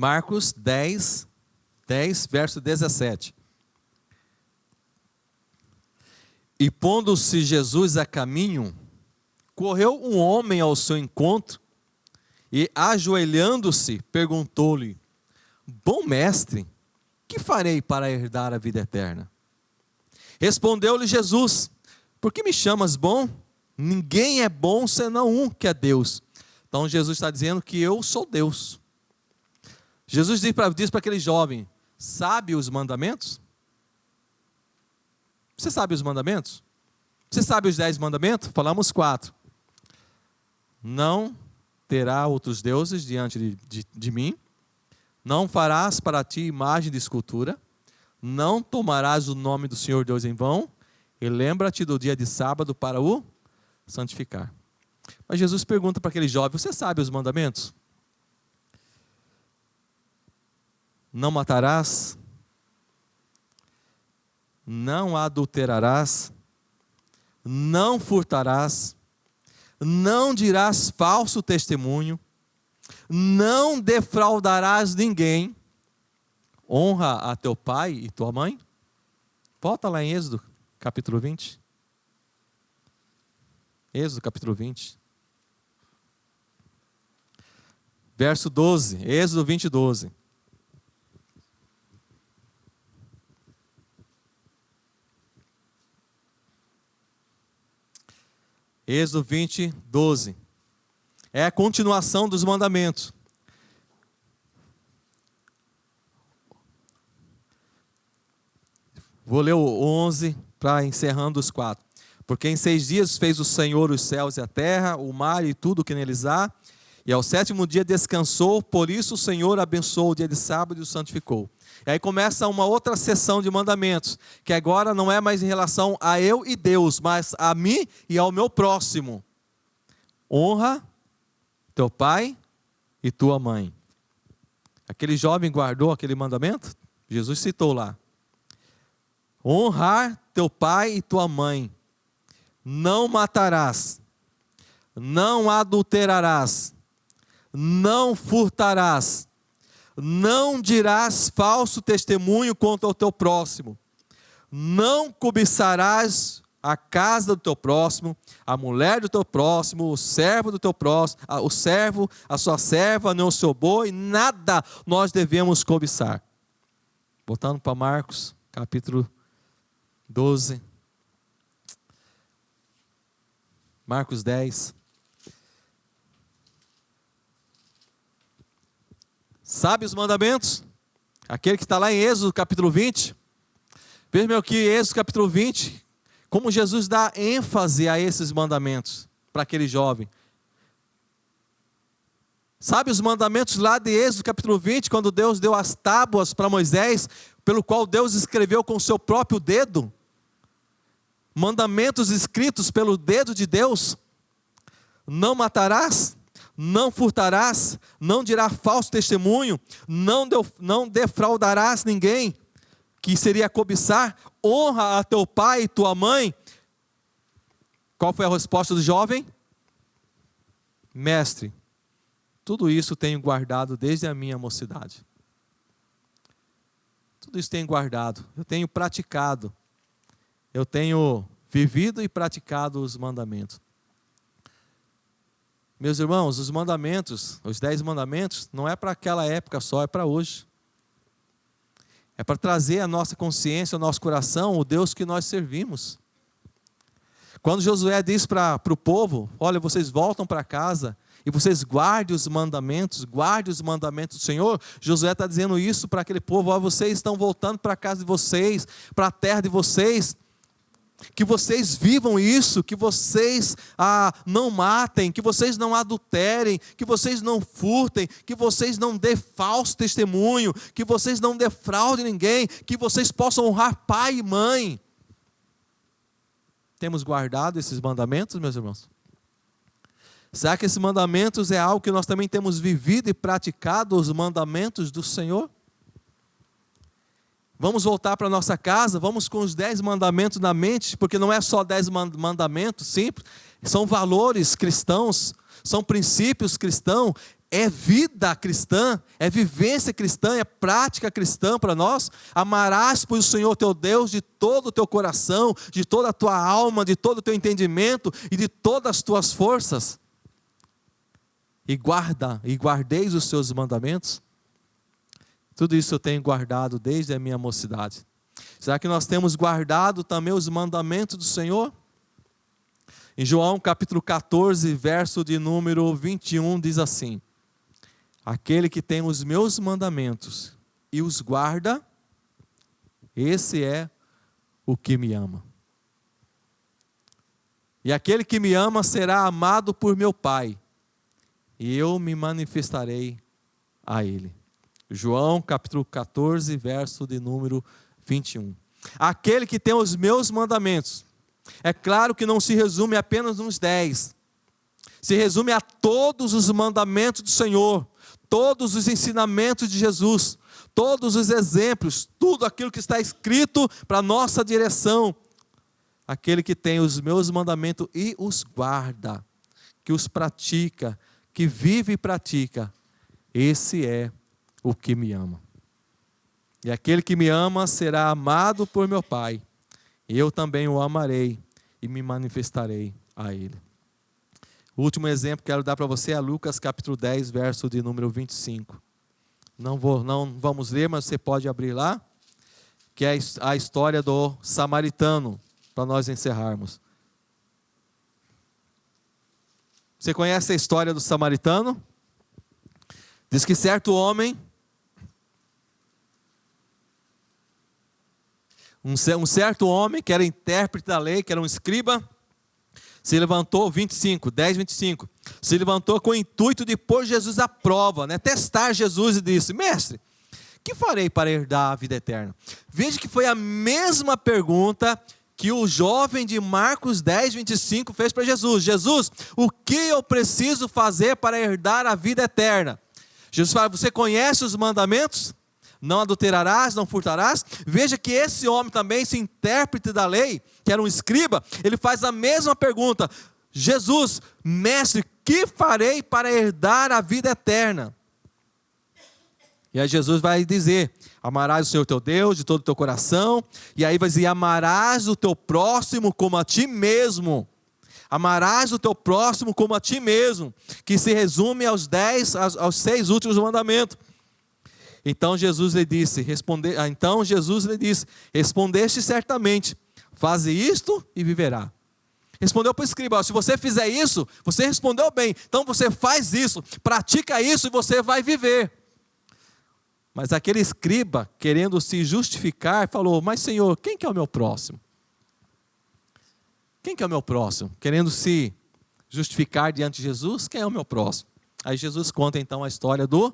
Marcos 10, verso 17. E pondo-se Jesus a caminho, correu um homem ao seu encontro e, ajoelhando-se, perguntou-lhe: bom mestre, que farei para herdar a vida eterna? Respondeu-lhe Jesus: por que me chamas bom? Ninguém é bom senão um, que é Deus. Então Jesus está dizendo que eu sou Deus. Jesus diz para aquele jovem: sabe os mandamentos? Você sabe os mandamentos? Você sabe os 10 mandamentos? Falamos 4. Não terá outros deuses diante de mim. Não farás para ti imagem de escultura. Não tomarás o nome do Senhor Deus em vão. E lembra-te do dia de sábado para o santificar. Mas Jesus pergunta para aquele jovem: você sabe os mandamentos? Não matarás, não adulterarás, não furtarás, não dirás falso testemunho, não defraudarás ninguém, honra a teu pai e tua mãe. Volta lá em Êxodo, capítulo 20. Êxodo, capítulo 20. Verso 12, Êxodo 20, 12. Êxodo 20, 12. É a continuação dos mandamentos. Vou ler o 11 para encerrando os 4. Porque em 6 dias fez o Senhor os céus e a terra, o mar e tudo o que neles há, e ao 7º dia descansou, por isso o Senhor abençoou o dia de sábado e o santificou. E aí começa uma outra sessão de mandamentos, que agora não é mais em relação a eu e Deus, mas a mim e ao meu próximo. Honra teu pai e tua mãe. Aquele jovem guardou aquele mandamento? Jesus citou lá. Honrar teu pai e tua mãe. Não matarás. Não adulterarás. Não furtarás. Não dirás falso testemunho contra o teu próximo. Não cobiçarás a casa do teu próximo, a mulher do teu próximo, o servo do teu próximo, o servo, a sua serva, nem o seu boi, nada nós devemos cobiçar. Voltando para Marcos, capítulo 12. Marcos 10. Sabe os mandamentos? Aquele que está lá em Êxodo capítulo 20. Veja, meu, que Êxodo capítulo 20, como Jesus dá ênfase a esses mandamentos para aquele jovem. Sabe os mandamentos lá de Êxodo capítulo 20, quando Deus deu as tábuas para Moisés, pelo qual Deus escreveu com o seu próprio dedo? Mandamentos escritos pelo dedo de Deus. Não matarás. Não furtarás, não dirás falso testemunho, não defraudarás ninguém, que seria cobiçar, honra a teu pai e tua mãe. Qual foi a resposta do jovem? Mestre, tudo isso tenho guardado desde a minha mocidade. Tudo isso tenho guardado, eu tenho praticado, eu tenho vivido e praticado os mandamentos. Meus irmãos, os mandamentos, os 10 mandamentos, não é para aquela época só, é para hoje. É para trazer à nossa consciência, ao nosso coração, o Deus que nós servimos. Quando Josué diz para o povo: olha, vocês voltam para casa e vocês guardem os mandamentos do Senhor. Josué está dizendo isso para aquele povo: olha, vocês estão voltando para a casa de vocês, para a terra de vocês. Que vocês vivam isso, que vocês não matem, que vocês não adulterem, que vocês não furtem, que vocês não dê falso testemunho, que vocês não defraudem ninguém, que vocês possam honrar pai e mãe. Temos guardado esses mandamentos, meus irmãos? Será que esses mandamentos é algo que nós também temos vivido e praticado, os mandamentos do Senhor? Vamos voltar para a nossa casa, vamos com os 10 mandamentos na mente, porque não é só 10 mandamentos simples, são valores cristãos, são princípios cristãos, é vida cristã, é vivência cristã, é prática cristã para nós. Amarás, pois, o Senhor teu Deus de todo o teu coração, de toda a tua alma, de todo o teu entendimento e de todas as tuas forças. E guardeis os seus mandamentos. Tudo isso eu tenho guardado desde a minha mocidade. Será que nós temos guardado também os mandamentos do Senhor? Em João capítulo 14, verso de número 21, diz assim: aquele que tem os meus mandamentos e os guarda, esse é o que me ama. E aquele que me ama será amado por meu Pai, e eu me manifestarei a ele. João capítulo 14, verso de número 21. Aquele que tem os meus mandamentos, é claro que não se resume apenas nos 10, se resume a todos os mandamentos do Senhor, todos os ensinamentos de Jesus, todos os exemplos, tudo aquilo que está escrito para a nossa direção. Aquele que tem os meus mandamentos e os guarda, que os pratica, que vive e pratica, esse é o que me ama. E aquele que me ama será amado por meu Pai, e eu também o amarei e me manifestarei a ele. O último exemplo que quero dar para você é Lucas capítulo 10, verso de número 25. Não vamos ler, mas você pode abrir lá, que é a história do samaritano, para nós encerrarmos. Você conhece a história do samaritano? Diz que certo homem, um certo homem que era intérprete da lei, que era um escriba, se levantou, 10:25, se levantou com o intuito de pôr Jesus à prova, testar Jesus, e disse: mestre, que farei para herdar a vida eterna? Veja que foi a mesma pergunta que o jovem de Marcos 10:25 fez para Jesus. Jesus, o que eu preciso fazer para herdar a vida eterna? Jesus fala: você conhece os mandamentos? Não adulterarás, não furtarás. Veja que esse homem também, esse intérprete da lei, que era um escriba, ele faz a mesma pergunta: Jesus, mestre, que farei para herdar a vida eterna? E aí Jesus vai dizer: amarás o Senhor teu Deus de todo o teu coração. E aí vai dizer: amarás o teu próximo como a ti mesmo. Amarás o teu próximo como a ti mesmo, que se resume aos 6 últimos mandamentos. Então Jesus lhe disse: respondeste certamente, faze isto e viverá. Respondeu para o escriba: se você fizer isso, você respondeu bem, então você faz isso, pratica isso e você vai viver. Mas aquele escriba, querendo se justificar, falou: mas Senhor, quem que é o meu próximo? Quem que é o meu próximo? Querendo se justificar diante de Jesus, quem é o meu próximo? Aí Jesus conta então a história do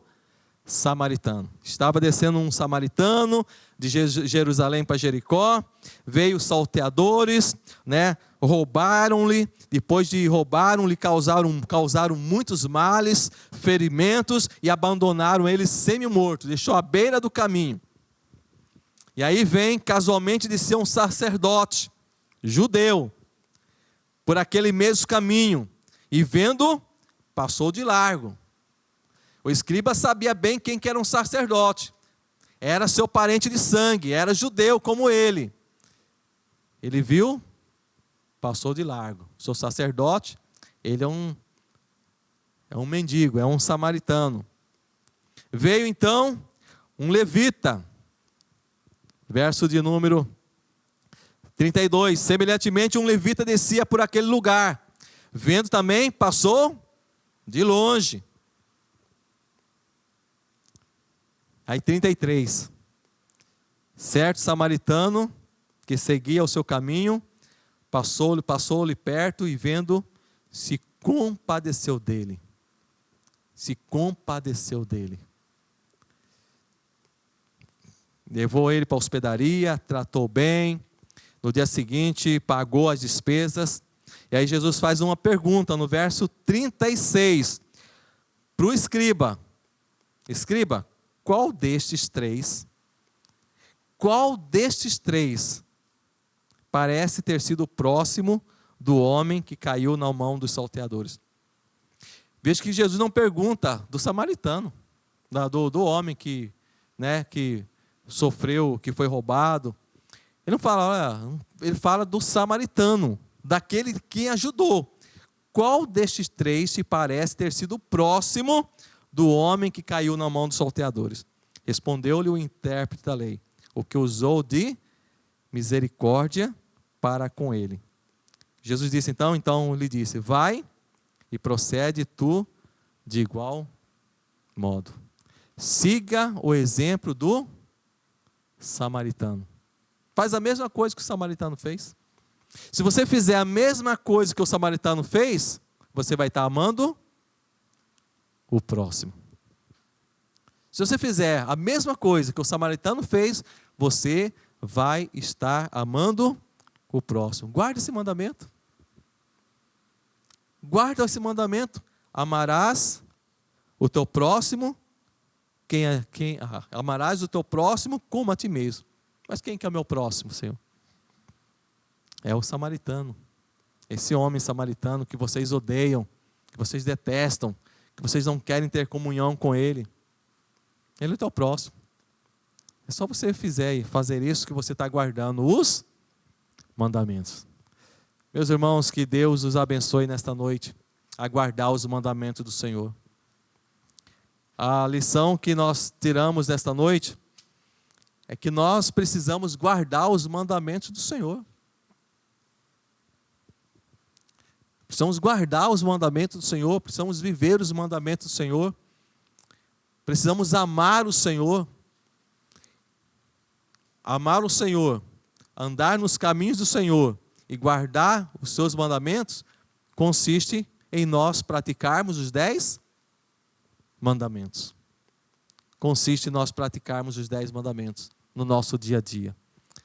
samaritano. Estava descendo um samaritano de Jerusalém para Jericó, veio salteadores, roubaram-lhe, depois de roubaram-lhe, causaram muitos males, ferimentos, e abandonaram ele semi-morto, deixou à beira do caminho. E aí vem casualmente de ser um sacerdote judeu, por aquele mesmo caminho, e vendo, passou de largo. O escriba sabia bem quem que era um sacerdote, era seu parente de sangue, era judeu como ele. Ele viu, passou de largo. Seu sacerdote, ele é um mendigo, é um samaritano. Veio então um levita, verso de número 32, semelhantemente um levita descia por aquele lugar, vendo também, passou de longe. Aí 33, certo samaritano, que seguia o seu caminho, Passou-lhe perto e vendo, se compadeceu dele. Se compadeceu dele. Levou ele para a hospedaria, tratou bem. No dia seguinte, pagou as despesas. E aí Jesus faz uma pergunta no verso 36 para o escriba. Escriba, qual destes três parece ter sido próximo do homem que caiu na mão dos salteadores? Veja que Jesus não pergunta do samaritano, do homem que sofreu, que foi roubado. Ele não fala, ele fala do samaritano, daquele que ajudou. Qual destes três te parece ter sido próximo do homem que caiu na mão dos salteadores? Respondeu-lhe o intérprete da lei, o que usou de misericórdia para com ele. Jesus disse então lhe disse, vai e procede tu de igual modo. Siga o exemplo do samaritano. Faz a mesma coisa que o samaritano fez. Se você fizer a mesma coisa que o samaritano fez, você vai estar amando o próximo. Se você fizer a mesma coisa que o samaritano fez, você vai estar amando o próximo. Guarda esse mandamento. Guarda esse mandamento. Amarás o teu próximo. Amarás o teu próximo como a ti mesmo. Mas quem que é o meu próximo, Senhor? É o samaritano. Esse homem samaritano que vocês odeiam, que vocês detestam, que vocês não querem ter comunhão com ele. Ele é o teu próximo. É só você fazer isso que você está guardando os mandamentos. Meus irmãos, que Deus os abençoe nesta noite a guardar os mandamentos do Senhor. A lição que nós tiramos nesta noite é que nós precisamos guardar os mandamentos do Senhor. Precisamos guardar os mandamentos do Senhor, precisamos viver os mandamentos do Senhor, precisamos amar o Senhor. Amar o Senhor, andar nos caminhos do Senhor e guardar os seus mandamentos, consiste em nós praticarmos os 10 mandamentos. Consiste em nós praticarmos os 10 mandamentos no nosso dia a dia.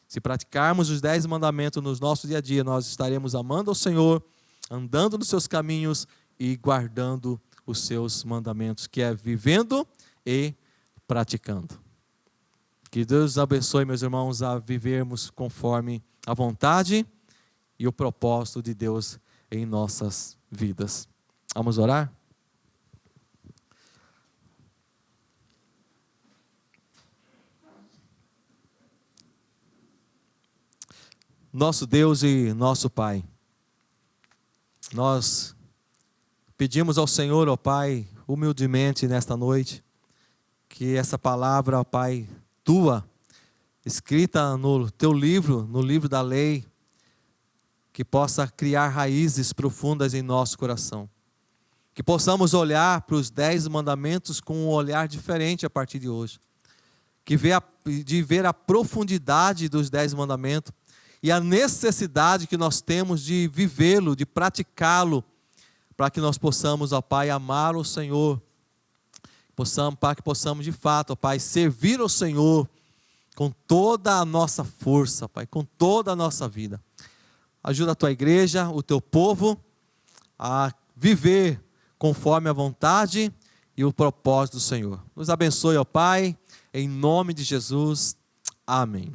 Se praticarmos os 10 mandamentos no nosso dia a dia, nós estaremos amando ao Senhor, andando nos seus caminhos e guardando os seus mandamentos, que é vivendo e praticando. Que Deus abençoe, meus irmãos, a vivermos conforme a vontade e o propósito de Deus em nossas vidas. Vamos orar? Nosso Deus e nosso Pai, nós pedimos ao Senhor, ó Pai, humildemente nesta noite, que essa palavra, ó Pai, tua, escrita no teu livro, no livro da lei, que possa criar raízes profundas em nosso coração. Que possamos olhar para os 10 mandamentos com um olhar diferente a partir de hoje. De ver a profundidade dos 10 mandamentos e a necessidade que nós temos de vivê-lo, de praticá-lo, para que nós possamos, ó Pai, amar o Senhor. Para que possamos de fato, ó Pai, servir ao Senhor com toda a nossa força, Pai, com toda a nossa vida. Ajuda a tua igreja, o teu povo, a viver conforme a vontade e o propósito do Senhor. Nos abençoe, ó Pai, em nome de Jesus. Amém.